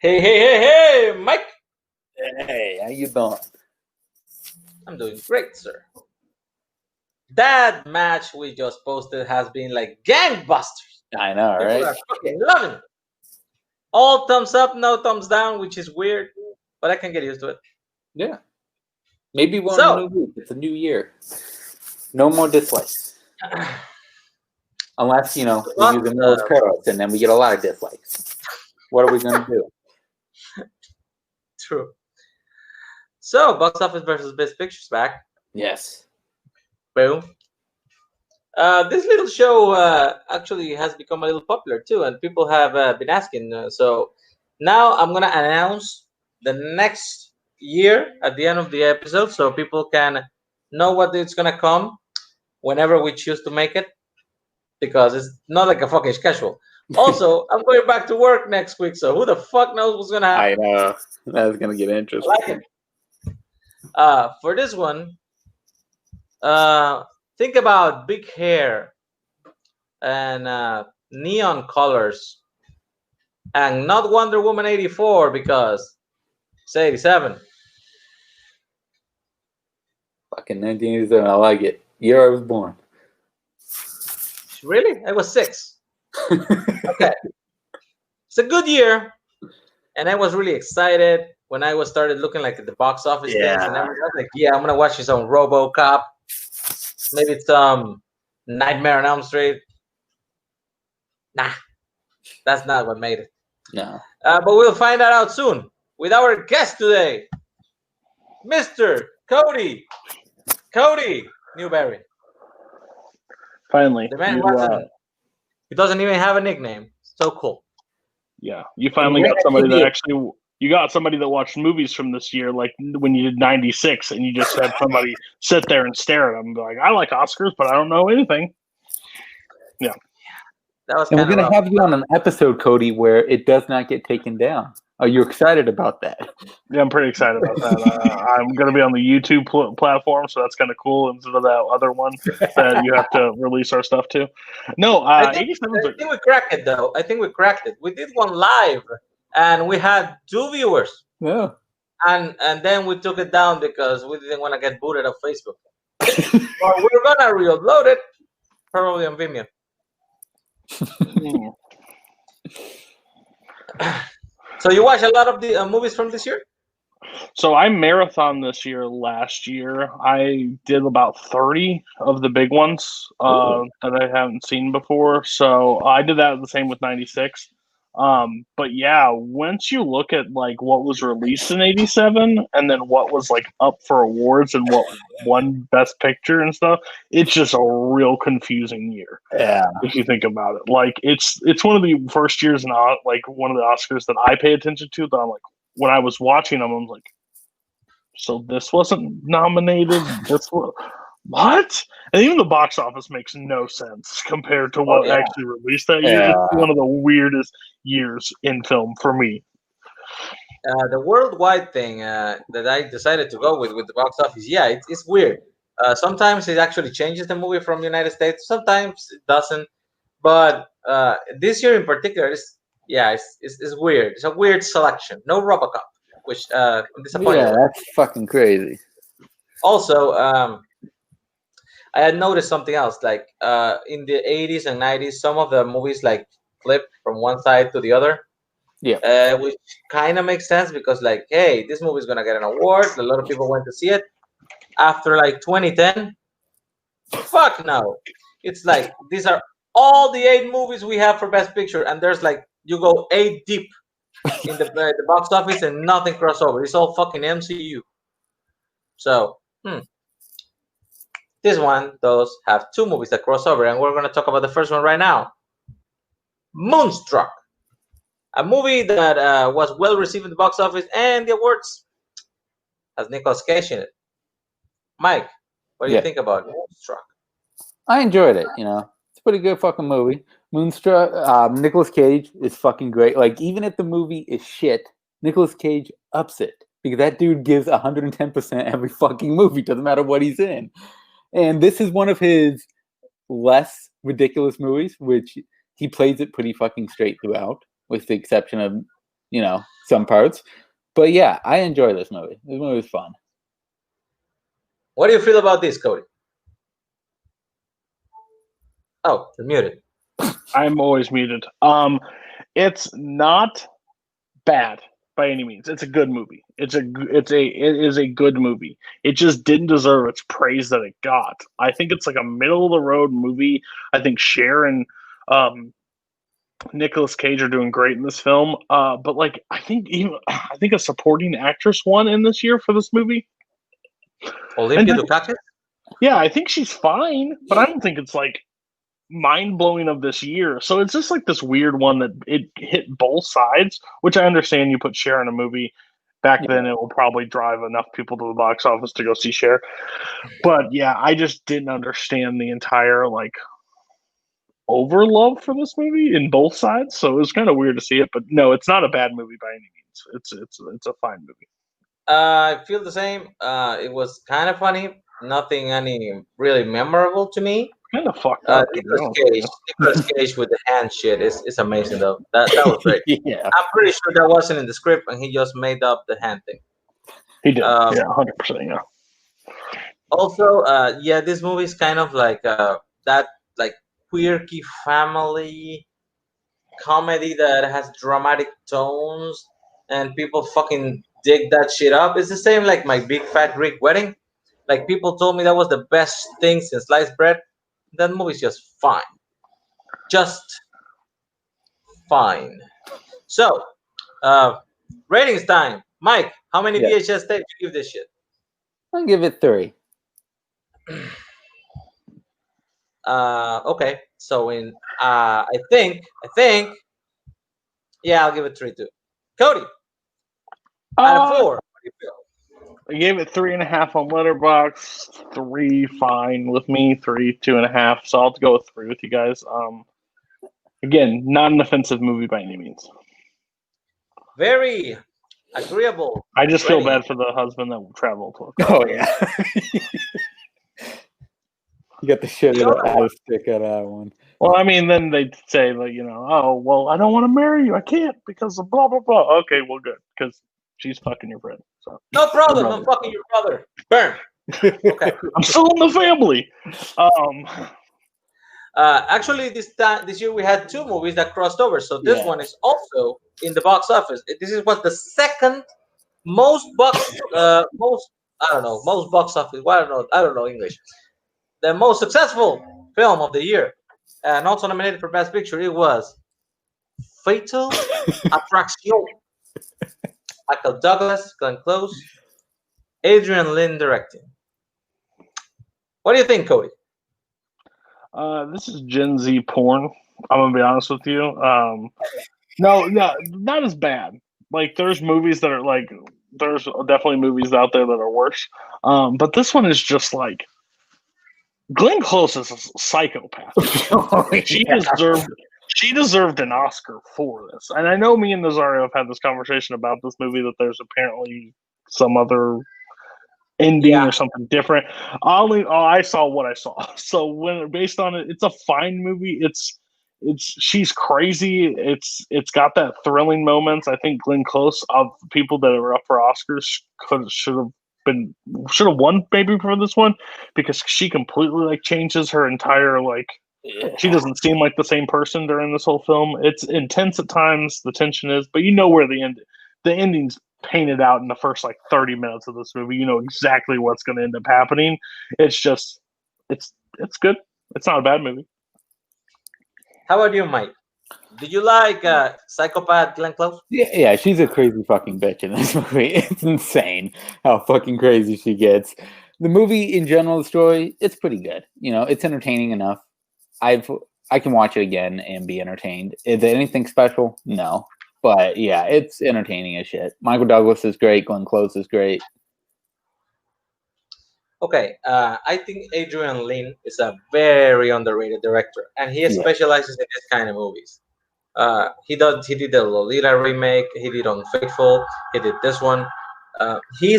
Hey, Mike. Hey, how you doing? I'm doing great, sir. That match we just posted has been like gangbusters. I know, People right? are fucking loving it. All thumbs up, no thumbs down, which is weird, but I can get used to it. Yeah. Maybe one So- new week. It's a new year. No more dislikes. Unless, we use the Mills Curls and then we get a lot of dislikes. What are we going to do? True. So, box office versus best pictures back. Yes. Boom. This little show actually has become a little popular too, and people have been asking. So now I'm gonna announce the next year at the end of the episode, so people can know what it's gonna come whenever we choose to make it, because it's not like a fucking schedule. Also, I'm going back to work next week, so who the fuck knows what's gonna happen? I know. That's going to get interesting. I like it. For this one, think about big hair and neon colors, and not Wonder Woman 84 because it's 87. Fucking 1987. I like it. Year I was born. Really? I was 6. Okay. It's a good year, and I was really excited when I was started looking like at the box office things and everything. I was like, yeah, I'm gonna watch some RoboCop, maybe some Nightmare on Elm Street. Nah, that's not what made it. No. But we'll find that out soon with our guest today, Mr. Cody Newberry. Finally, The man he doesn't even have a nickname. So cool. Yeah, you finally got somebody that actually. You got somebody that watched movies from this year, like when you did '96, and you just had somebody sit there and stare at them and be like, "I like Oscars, but I don't know anything." Yeah. That was. And we're kind going to have you on an episode, Cody, where it does not get taken down. Are you excited about that? Yeah, I'm pretty excited about that. I'm going to be on the YouTube platform, so that's kind of cool instead of that other one that you have to release our stuff to. No, I think we cracked it, though. I think we cracked it. We did one live, and we had 2 viewers. Yeah. And then we took it down because we didn't want to get booted off Facebook. Well, we're going to re-upload it, probably on Vimeo. So you watch a lot of the movies from this year? So I marathon this year. Last year, I did about 30 of the big ones that I haven't seen before. So I did that the same with 96. But yeah, once you look at like what was released in 87 and then what was like up for awards and what won Best Picture and stuff, it's just a real confusing year. Yeah. If you think about it, like it's one of the first years not like one of the Oscars that I pay attention to. That I'm like, when I was watching them, I'm like, so this wasn't nominated. This was what? And even the box office makes no sense compared to what actually released that year. It's one of the weirdest years in film for me. The worldwide thing that I decided to go with the box office, it's weird. Sometimes it actually changes the movie from the United States. Sometimes it doesn't. But this year in particular, it's weird. It's a weird selection. No RoboCop, which I'm disappointed. Yeah, that's fucking crazy. Also, I had noticed something else. Like in the 80s and 90s, some of the movies like flip from one side to the other. Yeah. Which kind of makes sense because, like, hey, this movie is gonna get an award. A lot of people went to see it. After like 2010, fuck no. It's like these are all the 8 movies we have for Best Picture, and there's like you go 8 deep in the box office and nothing crossover. It's all fucking MCU. So this one does have 2 movies that cross over, and we're gonna talk about the first one right now. Moonstruck. A movie that was well received in the box office and the awards. Has Nicolas Cage in it. Mike, what do you think about Moonstruck? I enjoyed it. It's a pretty good fucking movie. Moonstruck. Nicolas Cage is fucking great. Like, even if the movie is shit, Nicolas Cage ups it because that dude gives 110% every fucking movie. Doesn't matter what he's in. And this is one of his less ridiculous movies, which he plays it pretty fucking straight throughout, with the exception of, some parts. But yeah, I enjoy this movie. This movie was fun. What do you feel about this, Cody? Oh, you're muted. I'm always muted. It's not bad by any means. It's a good movie. It is a good movie. It just didn't deserve its praise that it got. I think it's like a middle of the road movie. I think Cher and Nicolas Cage are doing great in this film. But like I think a supporting actress won in this year for this movie. Olympia Dukakis? Yeah, I think she's fine, but I don't think it's like mind-blowing of this year. So it's just like this weird one that it hit both sides, which I understand you put Cher in a movie. Back then, it will probably drive enough people to the box office to go see Cher. But yeah, I just didn't understand the entire like over love for this movie in both sides. So it was kind of weird to see it. But no, it's not a bad movie by any means. It's a fine movie. I feel the same. It was kind of funny. Nothing any really memorable to me. Kind of fucked up. Nicolas Cage with the hand shit is amazing though. That was great. Yeah. I'm pretty sure that wasn't in the script, and he just made up the hand thing. He did. Yeah, 100%. Yeah. Also, yeah, this movie is kind of like that like quirky family comedy that has dramatic tones, and people fucking dig that shit up. It's the same like My Big Fat Greek Wedding. Like people told me that was the best thing since sliced bread. That movie's just fine. Just fine. So, ratings time. Mike, how many VHS tapes do you give this shit? I'll give it 3. Okay. So I think, yeah, I'll give it 3 too. Cody, out of 4, what do you feel? I gave it 3.5 on Letterboxd. 3 fine with me. 3 2.5. So I'll have to go with 3 with you guys. Again, not an offensive movie by any means. Very agreeable. I just feel bad for the husband that traveled to. Oh yeah. You got the shit out of stick out of that one. Well, I mean, then they'd say like, oh well, I don't want to marry you. I can't because of blah blah blah. Okay, well, good because she's fucking your friend. So no problem. I'm fucking your brother. Burn. Okay. I'm still in the family. Actually, this year we had 2 movies that crossed over. So this one is also in the box office. This is what the second most box office. Well, I don't know English. The most successful film of the year, and also nominated for Best Picture. It was Fatal Attraction. Michael Douglas, Glenn Close, Adrian Lynn directing. What do you think, Cody? This is Gen Z porn. I'm gonna be honest with you. No, not as bad. Like, there's movies that are like, there's definitely movies out there that are worse. But this one is just like, Glenn Close is a psychopath. She deserved an Oscar for this. And I know me and Nazario have had this conversation about this movie, that there's apparently some other ending or something different. I saw what I saw. So when based on it, it's a fine movie. She's crazy. It's got that thrilling moments. I think Glenn Close, of people that are up for Oscars, should have won maybe for this one, because she completely like changes her entire like. She doesn't seem like the same person during this whole film. It's intense at times, the tension is, but you know where the ending's painted out in the first like 30 minutes of this movie. You know exactly what's going to end up happening. It's just, it's good. It's not a bad movie. How about you, Mike? Did you like psychopath Glenn Close? Yeah, she's a crazy fucking bitch in this movie. It's insane how fucking crazy she gets. The movie in general, the story, it's pretty good. It's entertaining enough. I can watch it again and be entertained. Is it anything special? No. But yeah, it's entertaining as shit. Michael Douglas is great. Glenn Close is great. Okay, I think Adrian Lynn is a very underrated director, and he specializes in this kind of movies. He did the Lolita remake. He did Unfaithful. He did this one. He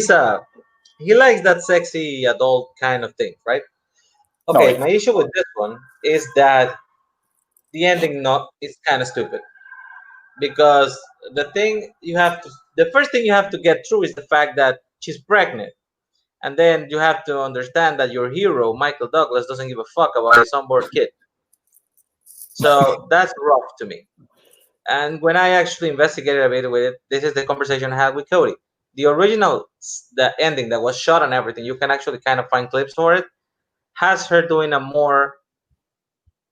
likes that sexy adult kind of thing, right? Okay, my issue with this one is that the ending is kind of stupid. because the first thing you have to get through is the fact that she's pregnant, and then you have to understand that your hero Michael Douglas doesn't give a fuck about his unborn kid. So that's rough to me. And when I actually investigated a bit with it, this is the conversation I had with Cody. The original, the ending that was shot and everything, you can actually kind of find clips for it, has her doing a more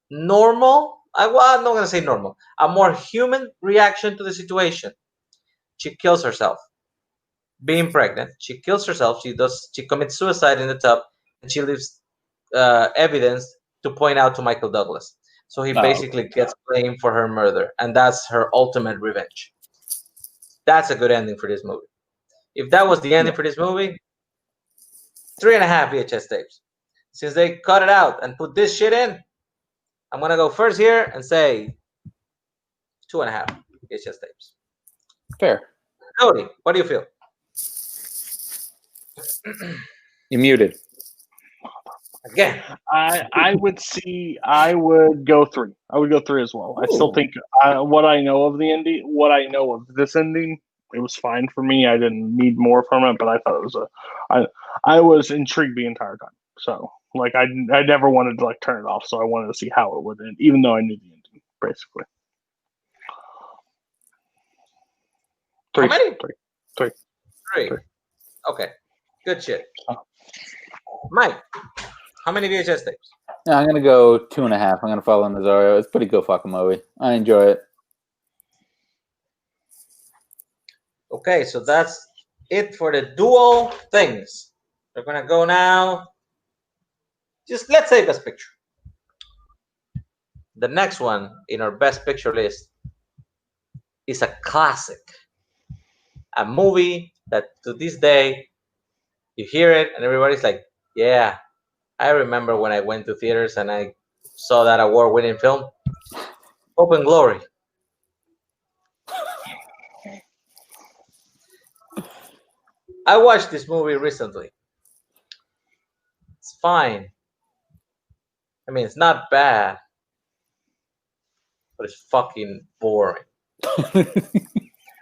normal, well, I'm not going to say normal, a more human reaction to the situation. She kills herself. Being pregnant, she kills herself. She commits suicide in the tub, and she leaves evidence to point out to Michael Douglas. So he basically gets blamed for her murder, and that's her ultimate revenge. That's a good ending for this movie. If that was the ending for this movie, 3.5 VHS tapes. Since they cut it out and put this shit in, I'm gonna go first here and say 2.5 VHS tapes. Fair. Cody, what do you feel? You're muted. Again. I would go 3. I would go 3 as well. I still think what I know of this ending, it was fine for me. I didn't need more from it, but I thought it was I was intrigued the entire time. So like I never wanted to like turn it off. So I wanted to see how it would end, even though I knew the ending basically. How many? 3. 3. Okay. Good shit. Mike, how many VHS tapes? Yeah, I'm gonna go 2.5. I'm gonna follow Nazario. It's a pretty good fucking movie. I enjoy it. Okay, so that's it for the dual things. We're gonna go now. Just let's say Best Picture. The next one in our Best Picture list is a classic. A movie that to this day, you hear it and everybody's like, yeah, I remember when I went to theaters and I saw that award-winning film, Open Glory. I watched this movie recently. It's fine. I mean, it's not bad, but it's fucking boring.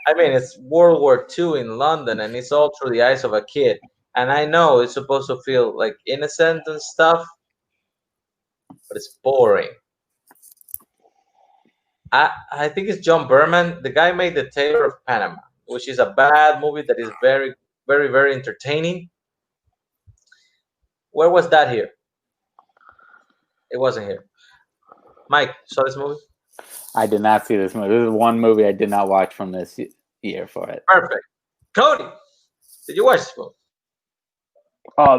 I mean, it's World War II in London, and it's all through the eyes of a kid. And I know it's supposed to feel like innocent and stuff, but it's boring. I think it's John Berman. The guy made The Tailor of Panama, which is a bad movie that is very, very, very entertaining. Where was that here? It wasn't here. Mike, saw this movie? I did not see this movie. This is one movie I did not watch from this year for it. Perfect. Cody, did you watch this movie?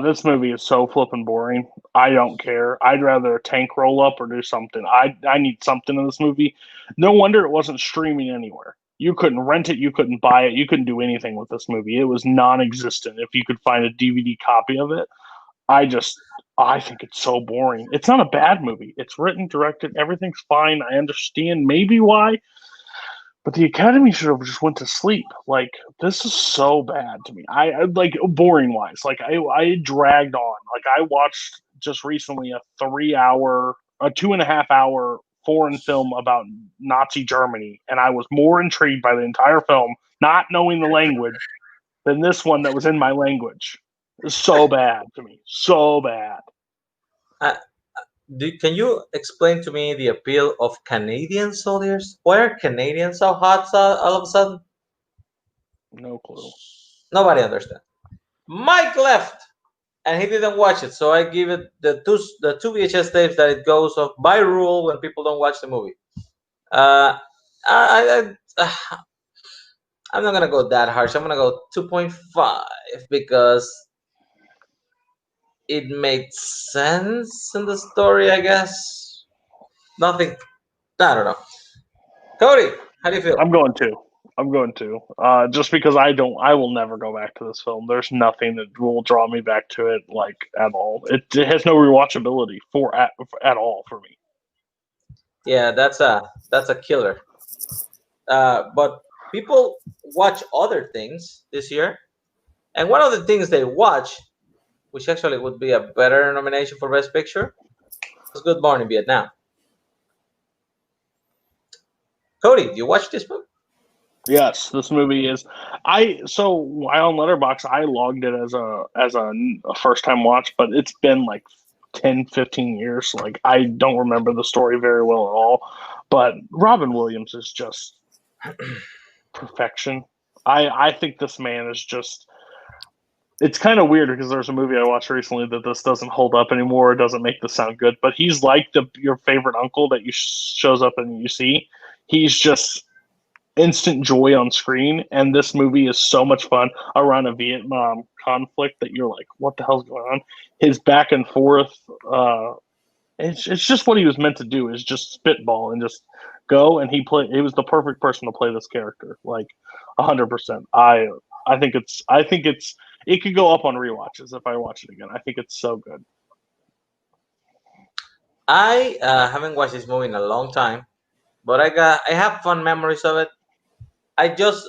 This movie is so flippin' boring. I don't care. I'd rather a tank roll up or do something. I need something in this movie. No wonder it wasn't streaming anywhere. You couldn't rent it. You couldn't buy it. You couldn't do anything with this movie. It was non-existent. If you could find a DVD copy of it, I think it's so boring. It's not a bad movie. It's written, directed, everything's fine. I understand maybe why, but the Academy should have just went to sleep. Like, this is so bad to me. I like boring wise. Like I dragged on. Like I watched just recently a 2.5 hour foreign film about Nazi Germany, and I was more intrigued by the entire film, not knowing the language, than this one that was in my language. It's so bad to me. So bad. Can you explain to me the appeal of Canadian soldiers? Why are Canadians so hot all of a sudden? No clue. Nobody understands. Mike left, and he didn't watch it, so I give it the two VHS tapes that it goes off by rule when people don't watch the movie. I'm not gonna go that harsh. I'm gonna go 2.5 because it made sense in the story, I guess. Nothing. I don't know. Cody, how do you feel? I'm going to. Just because I will never go back to this film. There's nothing that will draw me back to it, like, at all. It has no rewatchability at all for me. Yeah, that's a killer. But people watch other things this year, and one of the things they watch, which actually would be a better nomination for Best Picture, was Good Morning Vietnam. Cody, do you watch this movie? Yes, this movie is. So I on Letterboxd I logged it as a first time watch, but it's been like 10, 15 years. Like I don't remember the story very well at all. But Robin Williams is just perfection. I think this man is just. It's kind of weird because there's a movie I watched recently that this doesn't hold up anymore. It doesn't make this sound good, but he's like your favorite uncle that you shows up and you see. He's just instant joy on screen, and this movie is so much fun around a Vietnam conflict that you're like, what the hell's going on? His back and forth, it's just what he was meant to do, is just spitball and just go, and he was the perfect person to play this character, like 100%. It could go up on rewatches if I watch it again. I think it's so good. I haven't watched this movie in a long time, but I have fun memories of it. I just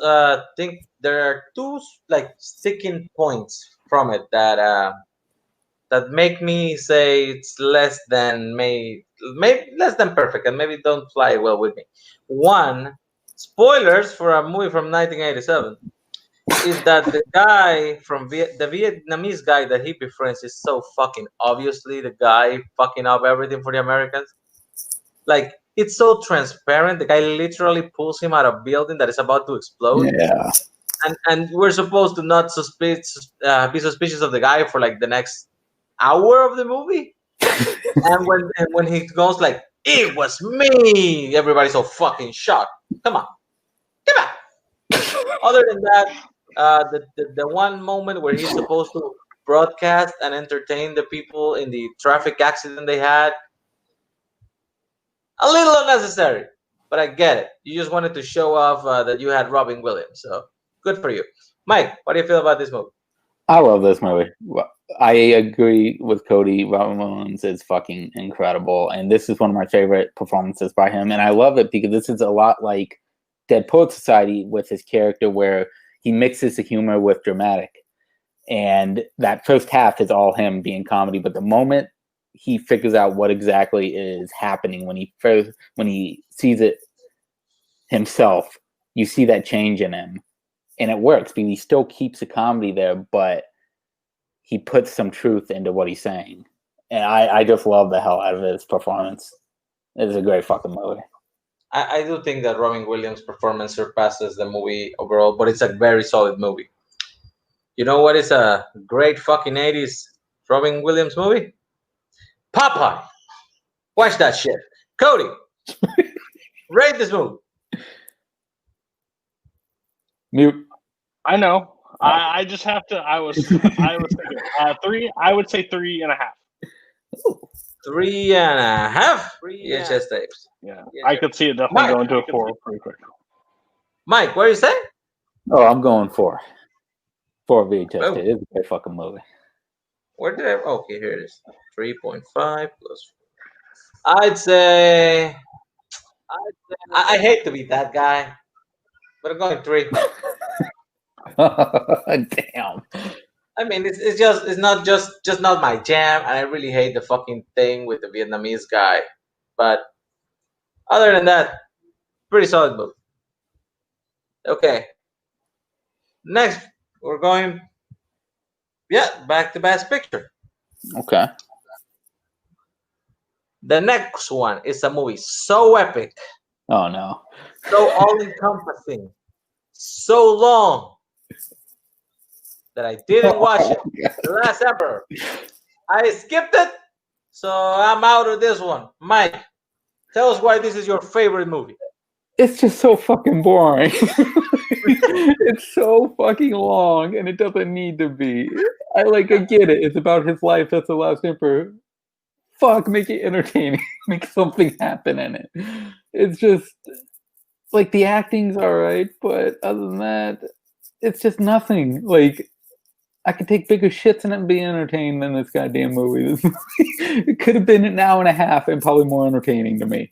think there are two like sticking points from it that make me say it's less than maybe less than perfect, and maybe don't fly well with me. One, spoilers for a movie from 1987, is that the guy from the Vietnamese guy that he befriends is so fucking obviously the guy fucking up everything for the Americans. Like it's so transparent. The guy literally pulls him out of a building that is about to explode, Yeah. and we're supposed to not be suspicious of the guy for like the next hour of the movie. And when he goes like, "It was me," everybody's so fucking shocked. Come on, come on. Other than that, the one moment where he's supposed to broadcast and entertain the people in the traffic accident they had, a little unnecessary, but I get it. You just wanted to show off that you had Robin Williams, so good for you. Mike, what do you feel about this movie? I love this movie. I agree with Cody. Robin Williams is fucking incredible, and this is one of my favorite performances by him. And I love it because this is a lot like Dead Poet Society with his character, where he mixes the humor with dramatic. And that first half is all him being comedy, but the moment he figures out what exactly is happening when he sees it himself, you see that change in him, and it works because he still keeps the comedy there, but he puts some truth into what he's saying. And I just love the hell out of his performance. It's a great fucking movie. I do think that Robin Williams' performance surpasses the movie overall, but it's a very solid movie. You know what is a great fucking 80s Robin Williams movie? Popeye. Watch that shit. Cody, rate this movie. Mute. I know. I just have to. I was thinking three. I would say 3.5. 3.5. VHS tapes. Yeah, I could see it definitely going to a 4 pretty quick. Mike, what do you say? Oh, I'm going for VHS tape. It's a great fucking movie. Where did I? Okay, here it is. 3.5 plus. I'd say. I hate to be that guy, but I'm going 3. Damn. I mean, it's not just not my jam, and I really hate the fucking thing with the Vietnamese guy. But other than that, pretty solid movie. Okay. Next, we're going. Yeah, back to Best Picture. Okay. The next one is a movie so epic, Oh no. so all-encompassing, so long that I didn't watch it. The Last Emperor. I skipped it, so I'm out of this one. Mike, tell us why this is your favorite movie. It's just so fucking boring. It's so fucking long, and it doesn't need to be. I get it. It's about his life as the last emperor. Fuck, make it entertaining. Make something happen in it. It's just like the acting's alright, but other than that, it's just nothing. Like I could take bigger shits and be entertained than this goddamn movie. It could have been an hour and a half and probably more entertaining to me.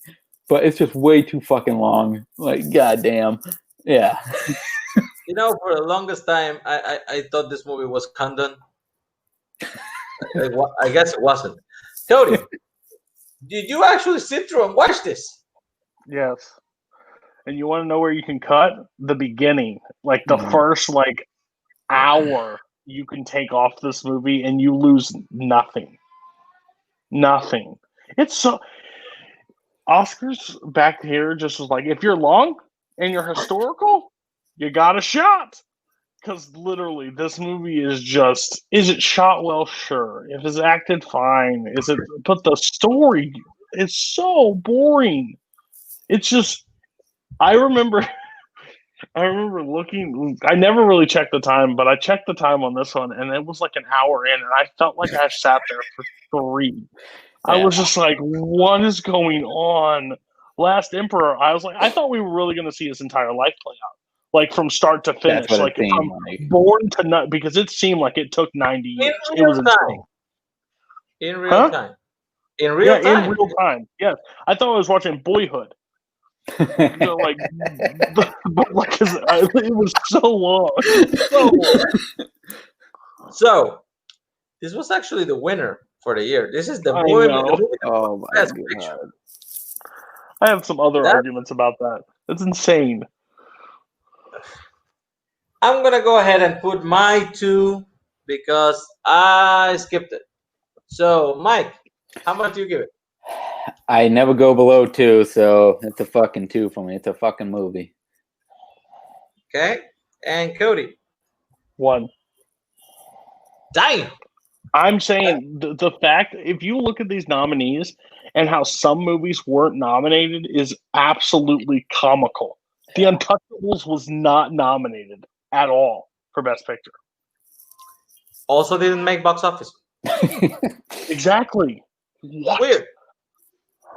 But it's just way too fucking long. Like, goddamn. Yeah. You know, for the longest time, I thought this movie was condon. I guess it wasn't. Cody, did you actually sit through and watch this? Yes. And you want to know where you can cut? The beginning. Like the first hour you can take off this movie and you lose nothing. Nothing. It's so Oscars back here just was like, if you're long and you're historical, you got a shot. Because literally, this movie is it shot well? Sure. If it's acted, fine. But the story is so boring. It's just, I remember looking, I never really checked the time, but I checked the time on this one, and it was like an hour in, and I felt like I sat there for 3. I was just like, what is going on? Last Emperor, I was like, I thought we were really going to see his entire life play out. Like from start to finish, like from born to nut, because it seemed like it took 90 years. It was insane. In real time. In real time. In real time. Yes, I thought I was watching Boyhood. But it was so long. So, this was actually the winner for the year. This is the movie best picture. I have some other arguments about that. It's insane. I'm going to go ahead and put my 2 because I skipped it. So, Mike, how much do you give it? I never go below 2, so it's a fucking 2 for me. It's a fucking movie. Okay. And Cody? 1. Damn. I'm saying the fact, if you look at these nominees and how some movies weren't nominated is absolutely comical. The Untouchables was not nominated at all for Best Picture. Also didn't make box office. Exactly. What? Weird.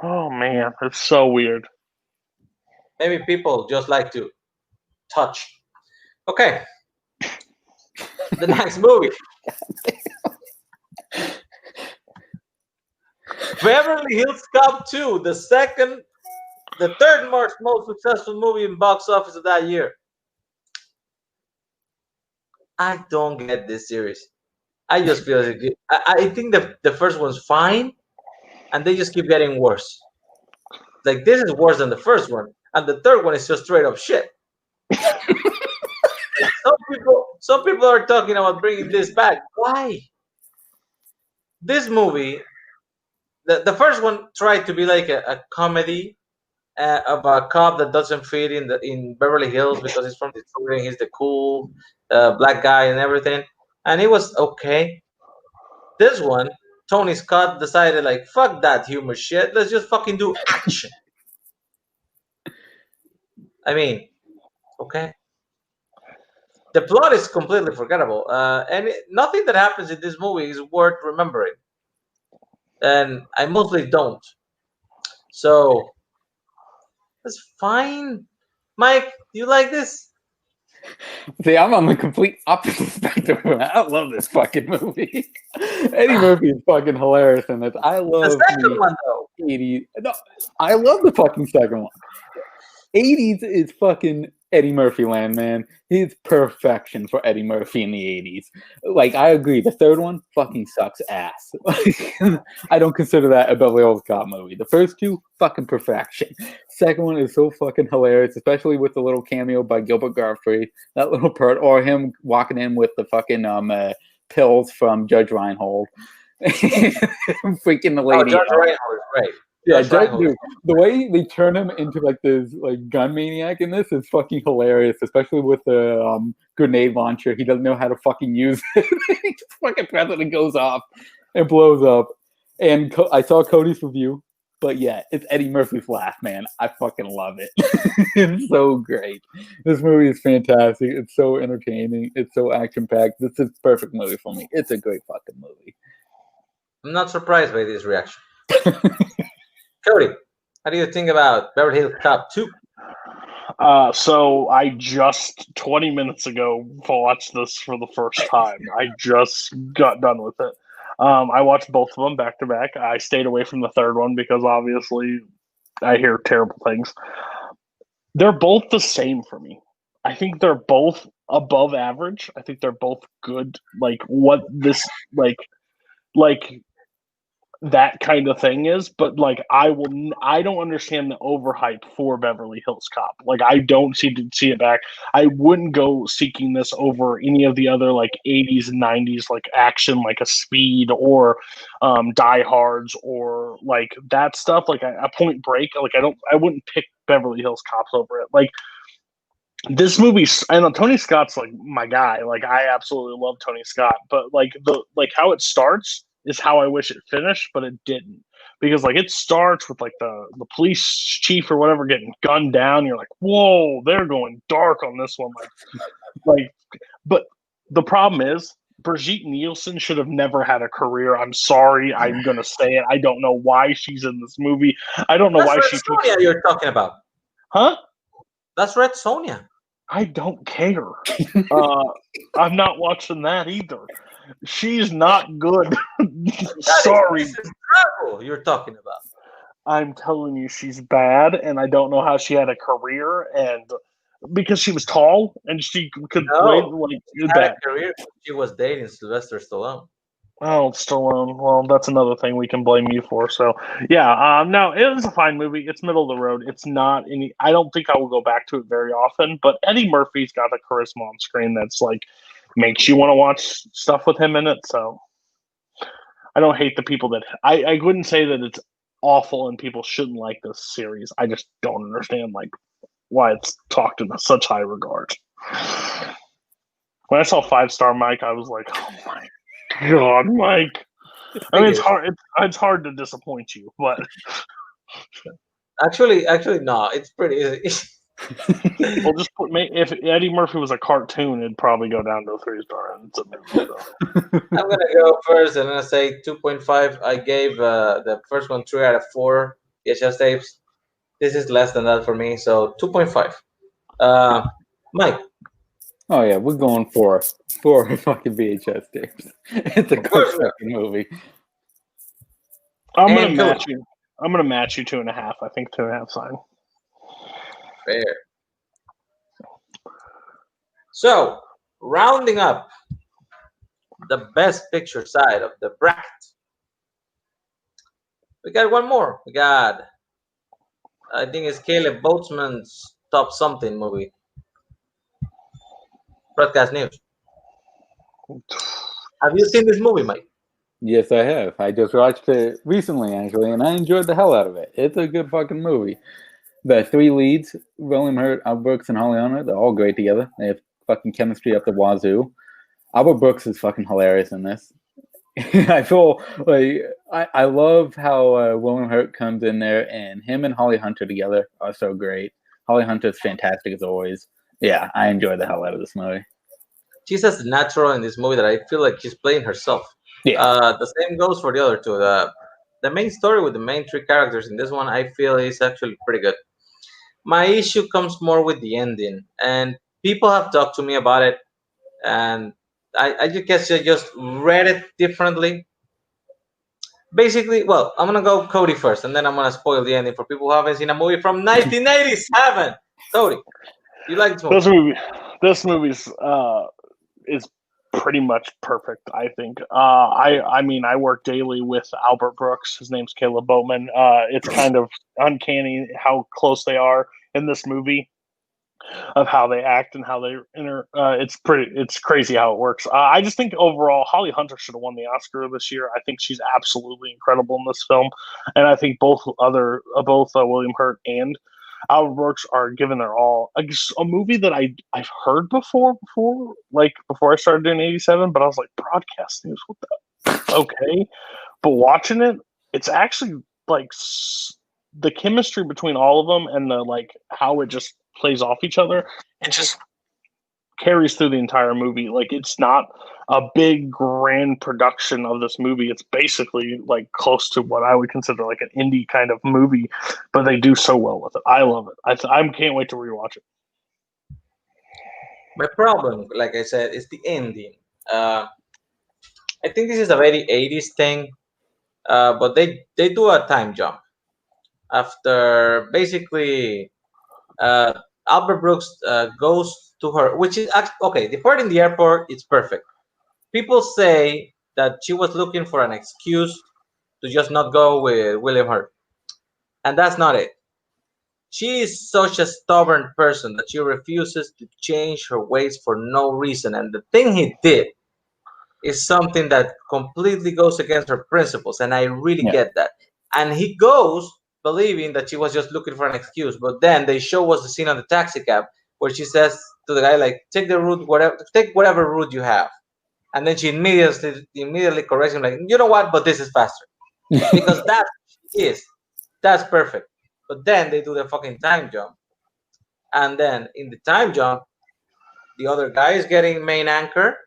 Oh, man. It's so weird. Maybe people just like to touch. Okay. The next movie. Beverly Hills Cop 2, the third most successful movie in box office of that year. I don't get this series. I just feel like I think the first one's fine, and they just keep getting worse. Like, this is worse than the first one, and the third one is just straight up shit. Some people are talking about bringing this back. Why? This movie, the first one tried to be like a comedy of a cop that doesn't fit in Beverly Hills because he's from Detroit and he's the cool black guy and everything, and it was okay. This one, Tony Scott decided, like, fuck that humor shit, let's just fucking do action. I mean, okay. The plot is completely forgettable, and nothing that happens in this movie is worth remembering, and I mostly don't. So that's fine. Mike, do you like this? See, I'm on the complete opposite spectrum. I love this fucking movie. Eddie Murphy is fucking hilarious in this. I love the second one though. 80s. No, I love the fucking second one. 80s is fucking Eddie Murphy land, man. He's perfection for Eddie Murphy in the 80s. Like, I agree. The third one fucking sucks ass. I don't consider that a Beverly Hills Cop movie. The first 2, fucking perfection. Second one is so fucking hilarious, especially with the little cameo by Gilbert Gottfried. That little part, or him walking in with the fucking pills from Judge Reinhold. Freaking the lady. Oh, Judge Reinhold is great. Yeah, dude, the way they turn him into like this like gun maniac in this is fucking hilarious, especially with the grenade launcher. He doesn't know how to fucking use it. He just fucking presses it and goes off and blows up. And I saw Cody's review, but yeah, it's Eddie Murphy's laugh, man. I fucking love it. It's so great. This movie is fantastic. It's so entertaining. It's so action-packed. This is a perfect movie for me. It's a great fucking movie. I'm not surprised by this reaction. Cody, how do you think about Beverly Hills Cop 2? So I just 20 minutes ago watched this for the first time. I just got done with it. I watched both of them back to back. I stayed away from the third one because obviously I hear terrible things. They're both the same for me. I think they're both above average. I think they're both good. Like what this like that kind of thing is, but like I don't understand the overhype for Beverly Hills Cop. Like I don't see it back. I wouldn't go seeking this over any of the other like 80s and 90s like action like a Speed or Die Hards or like that stuff like a Point Break. Like I wouldn't pick Beverly Hills Cops over it. Like this movie, I know Tony Scott's like my guy. Like I absolutely love Tony Scott, but like how it starts is how I wish it finished, but it didn't because like it starts with like the police chief or whatever getting gunned down. You're like, whoa, they're going dark on this one, like. But the problem is Brigitte Nielsen should have never had a career. I'm sorry, I'm gonna say it. I don't know why she's in this movie. I don't know That's why Red she took. Sonja you're talking about. Huh? That's Red Sonja. I don't care. I'm not watching that either. She's not good. Sorry. This is Drago you're talking about. I'm telling you, she's bad, and I don't know how she had a career, and because she was tall and she could play No, like she had that. a career. She was dating Sylvester Stallone. Oh, Stallone. Well, that's another thing we can blame you for. So, yeah, no, it was a fine movie. It's middle of the road. It's not any. I don't think I will go back to it very often. But Eddie Murphy's got a charisma on screen that's like makes you want to watch stuff with him in it. So, I don't hate the people that I wouldn't say that it's awful and people shouldn't like this series. I just don't understand like why it's talked in such high regard. When I saw 5-star Mike, I was like, oh my God, Mike. I mean, it's hard. It's hard to disappoint you, but Actually, no. It's pretty. we'll just put. If Eddie Murphy was a cartoon, it'd probably go down to a 3-star. And it's a movie, so. I'm gonna go first. I'm gonna say 2.5. I gave the first one 3 out of 4 VHS tapes. This is less than that for me, so 2.5. Mike. Oh yeah, we're going for fucking VHS tapes. It's a good fucking movie. I'm gonna match you. I'm gonna match you 2.5. I think 2.5 fine. Fair. So, rounding up the best picture side of the bracket, we got one more. We got, I think it's Caleb Boatsman's Top Something movie. Broadcast News. Have you seen this movie, Mike? Yes, I have. I just watched it recently, actually, and I enjoyed the hell out of it. It's a good fucking movie. The 3 leads, William Hurt, Albert Brooks, and Holly Hunter, they're all great together. They have fucking chemistry up the wazoo. Albert Brooks is fucking hilarious in this. I feel like I love how William Hurt comes in there, and him and Holly Hunter together are so great. Holly Hunter's fantastic as always. Yeah, I enjoy the hell out of this movie. She's as natural in this movie that I feel like she's playing herself. Yeah. The same goes for the other two. The main story with the main 3 characters in this one, I feel, is actually pretty good. My issue comes more with the ending, and people have talked to me about it, and I guess I just read it differently. Basically, well, I'm gonna go Cody first, and then I'm gonna spoil the ending for people who haven't seen a movie from 1987. Cody, you like this movie? This movie's is pretty much perfect. I think. I mean, I work daily with Albert Brooks. His name's Caleb Boatman. It's kind of uncanny how close they are in this movie, of how they act and how they it's crazy how it works. I just think overall Holly Hunter should have won the Oscar this year. I think she's absolutely incredible in this film, and I think both William Hurt and Albert Brooks are giving their all. A movie that I've heard before I started doing 87, but I was like, broadcast news, what the okay, but watching it, it's actually like the chemistry between all of them and the like how it just plays off each other and just carries through the entire movie. Like it's not a big grand production of this movie. It's basically like close to what I would consider like an indie kind of movie, but they do so well with it. I love it. I can't wait to rewatch it. My problem, like I said, is the ending. I think this is a very 80s thing, but they do a time jump after basically Albert Brooks goes to her, which is okay. The part in the airport, it's perfect. People say that she was looking for an excuse to just not go with William Hurt. And that's not it. She is such a stubborn person that she refuses to change her ways for no reason. And the thing he did is something that completely goes against her principles. And I really Yeah. get that. And he goes believing that she was just looking for an excuse. But then they show us the scene on the taxi cab where she says to the guy, like, take whatever route you have. And then she immediately corrects him, like, you know what, but this is faster. Because that's what she is. That's perfect. But then they do the fucking time jump. And then in the time jump, the other guy is getting main anchor.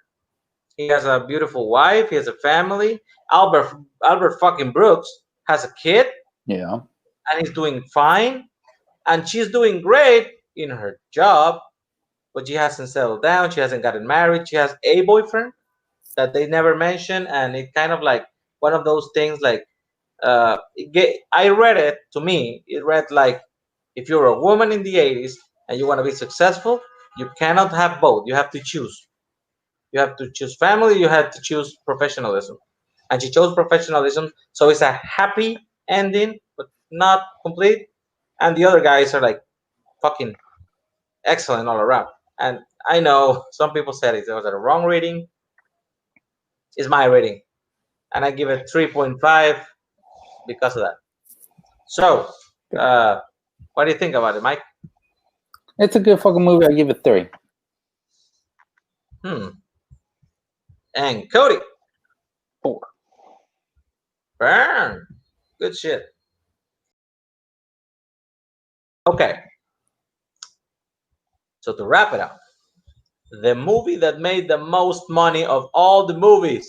He has a beautiful wife. He has a family. Albert fucking Brooks has a kid, Yeah. and he's doing fine. And she's doing great in her job, but she hasn't settled down. She hasn't gotten married. She has a boyfriend that they never mention, and it kind of like one of those things. Like I read it, to me. It read like, if you're a woman in the '80s and you want to be successful, you cannot have both. You have to choose. You have to choose family. You have to choose professionalism, and she chose professionalism. So it's a happy ending, but not complete. And the other guys are like fucking excellent all around. And I know some people said it was a wrong rating. It's my rating, and I give it 3.5 because of that. So, what do you think about it, Mike? It's a good fucking movie. I give it 3. And Cody? 4. Burn. Good shit. Okay. So to wrap it up, the movie that made the most money of all the movies.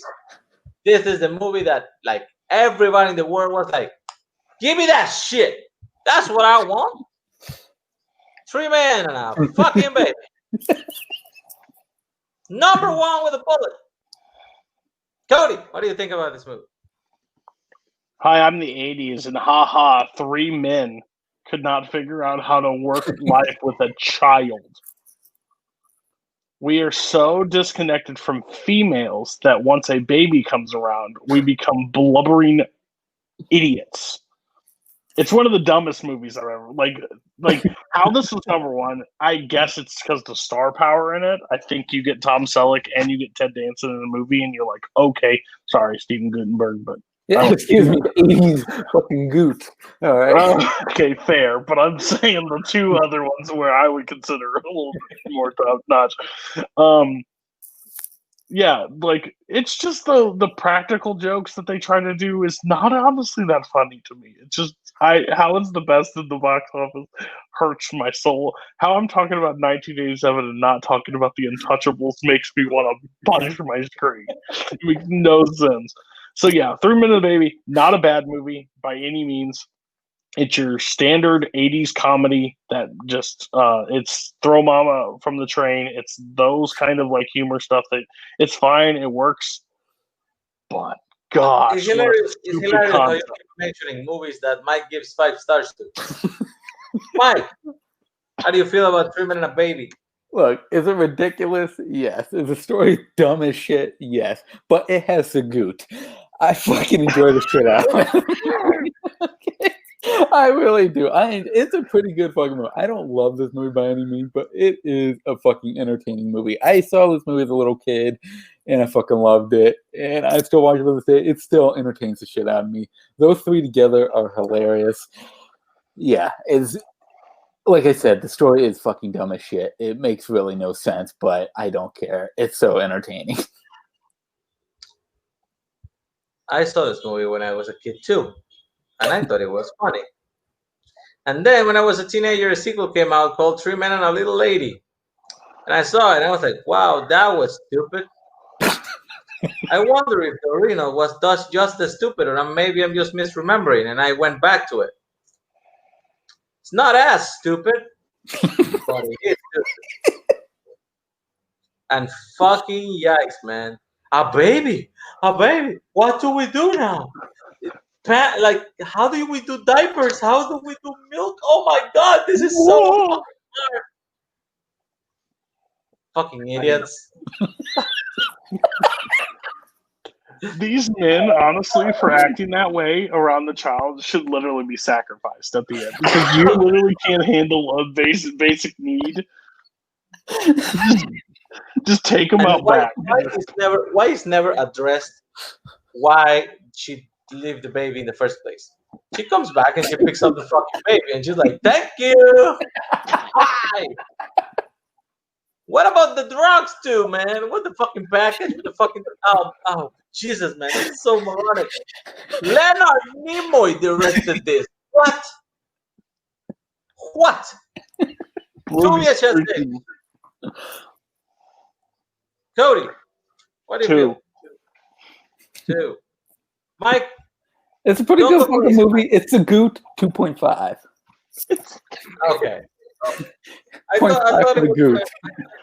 This is the movie that, like, everybody in the world was like, give me that shit. That's what I want. 3 Men and a fucking baby. Number 1 with a bullet. Cody, what do you think about this movie? Hi, I'm the 80s, and haha, 3 men could not figure out how to work life with a child. We are so disconnected from females that once a baby comes around, we become blubbering idiots. It's one of the dumbest movies I've ever like how this is number 1. I guess it's because the star power in it. I think you get Tom Selleck and you get Ted Danson in the movie, and you're like, okay, sorry, Steven Guttenberg, but Yeah, excuse me, the 80s fucking goot. All right. okay, fair. But I'm saying the 2 other ones where I would consider a little bit more top notch. Yeah, like it's just the practical jokes that they try to do is not honestly that funny to me. It's just how it's the best in the box office hurts my soul. How I'm talking about 1987 and not talking about The Untouchables makes me want to punch my screen. It makes no sense. So yeah, 3 Men and a Baby, not a bad movie by any means. It's your standard 80s comedy that just it's throw mama from the train. It's those kind of like humor stuff that it's fine, it works, but gosh, It's hilarious. It's stupid hilarious how you concept. keep mentioning movies that Mike gives 5 stars to. Mike, how do you feel about 3 Men and a Baby? Look, is it ridiculous? Yes. Is the story dumb as shit? Yes. But it has the goot. I fucking enjoy the shit out of it. Okay. I really do. It's a pretty good fucking movie. I don't love this movie by any means, but it is a fucking entertaining movie. I saw this movie as a little kid, and I fucking loved it. And I still watch it to this day. It still entertains the shit out of me. Those 3 together are hilarious. Yeah, it's like I said, the story is fucking dumb as shit. It makes really no sense, but I don't care. It's so entertaining. I saw this movie when I was a kid too, and I thought it was funny. And then when I was a teenager, a sequel came out called 3 Men and a Little Lady. And I saw it and I was like, wow, that was stupid. I wonder if the original was just as stupid, or maybe I'm just misremembering, and I went back to it. It's not as stupid, but it is stupid. And fucking yikes, man. A baby. What do we do now? Like, how do we do diapers? How do we do milk? Oh my god, this is so fucking hard. Fucking idiots. These men, honestly, for acting that way around the child, should literally be sacrificed at the end because you literally can't handle a basic need. Just take them And out back. why is never addressed why she leave the baby in the first place? She comes back and she picks up the fucking baby and she's like, "Thank you." Why? What about the drugs too, man? What the fucking package with the fucking oh Jesus, man, this is so moronic. Leonard Nimoy directed this. What? What? Cody, what do you feel? Two. Mike? It's a pretty good fucking movie. It's a Goot 2.5. Okay. I thought it was Goot.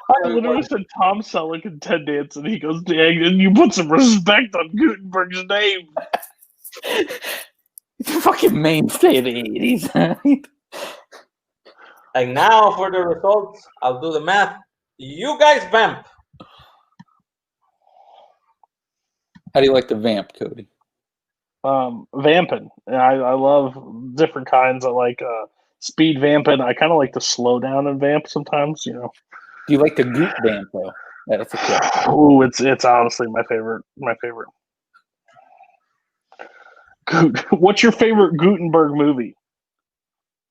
I literally said Tom Selleck and Ted Danson. He goes, "Dang, and you put some respect on Gutenberg's name." It's a fucking mainstay of the 80s. And now for the results, I'll do the math. You guys vamp. How do you like to vamp, Cody? Vamping. I love different kinds. I like speed vamping. I kind of like to slow down and vamp sometimes. You know. Do you like to Goot vamp though? That's a question. Ooh, it's honestly my favorite. What's your favorite Gutenberg movie?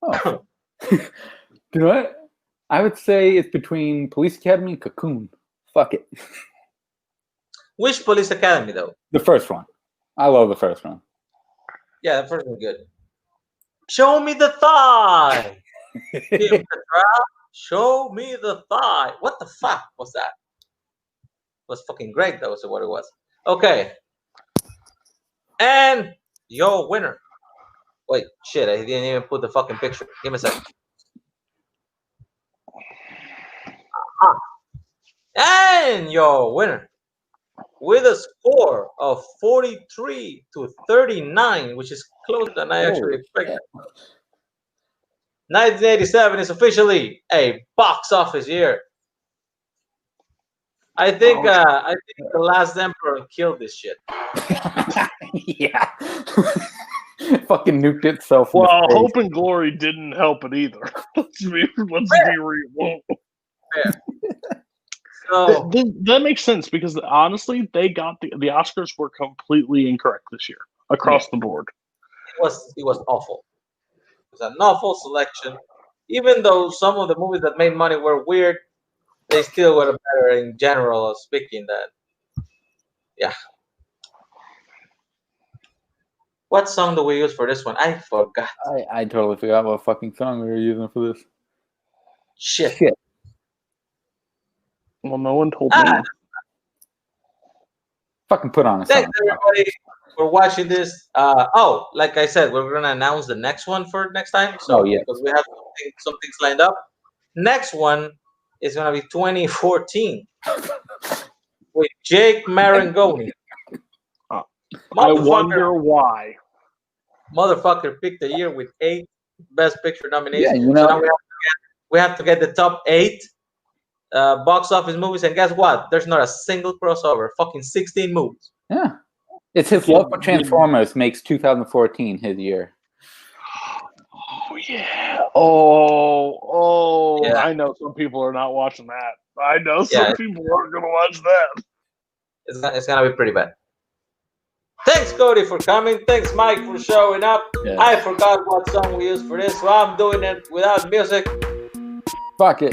Oh. You know what? I would say it's between Police Academy and Cocoon. Fuck it. Which Police Academy though? The first one. I love the first one. Yeah, the first one's good. Show me the thigh. Show me the thigh. What the fuck was that? It was fucking great. That was what it was. Okay. And your winner. Wait, shit, I didn't even put the fucking picture. Give me a second. And your winner with a score of 43-39, which is closer than I actually expected. 1987 is officially a box office year. I think The Last Emperor killed this shit. Yeah. Fucking nuked itself. Well, Hope and Glory didn't help it either. Let's be real. Yeah. So that makes sense because honestly, they got the Oscars were completely incorrect this year across the board. It was awful. It was an awful selection. Even though some of the movies that made money were weird, they still were better in general speaking. Yeah. What song do we use for this one? I forgot. I totally forgot what fucking song we were using for this. Shit. Well, no one told me. Fucking put on a song. Thanks everybody for watching this. Like I said, we're gonna announce the next one for next time. So because we have some things lined up. Next one is gonna be 2014 with Jake Marangoni. I wonder why. Motherfucker picked the year with 8 Best Picture nominations. Yeah, you know. So now we have to get the top 8 box office movies, and guess what? There's not a single crossover. Fucking 16 movies. Yeah, it's his love for Transformers makes 2014 his year. Oh yeah. Oh yeah. I know some people are not watching that. I know some people aren't gonna watch that. It's gonna be pretty bad. Thanks, Cody, for coming. Thanks, Mike, for showing up. Yeah. I forgot what song we used for this, so I'm doing it without music. Fuck it.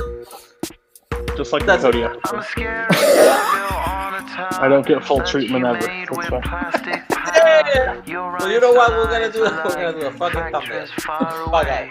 Just like the Cody episode. I don't get full treatment ever. Yeah. Well, you know what we're gonna do? We're gonna do a fucking thumbnail. Bye, guys.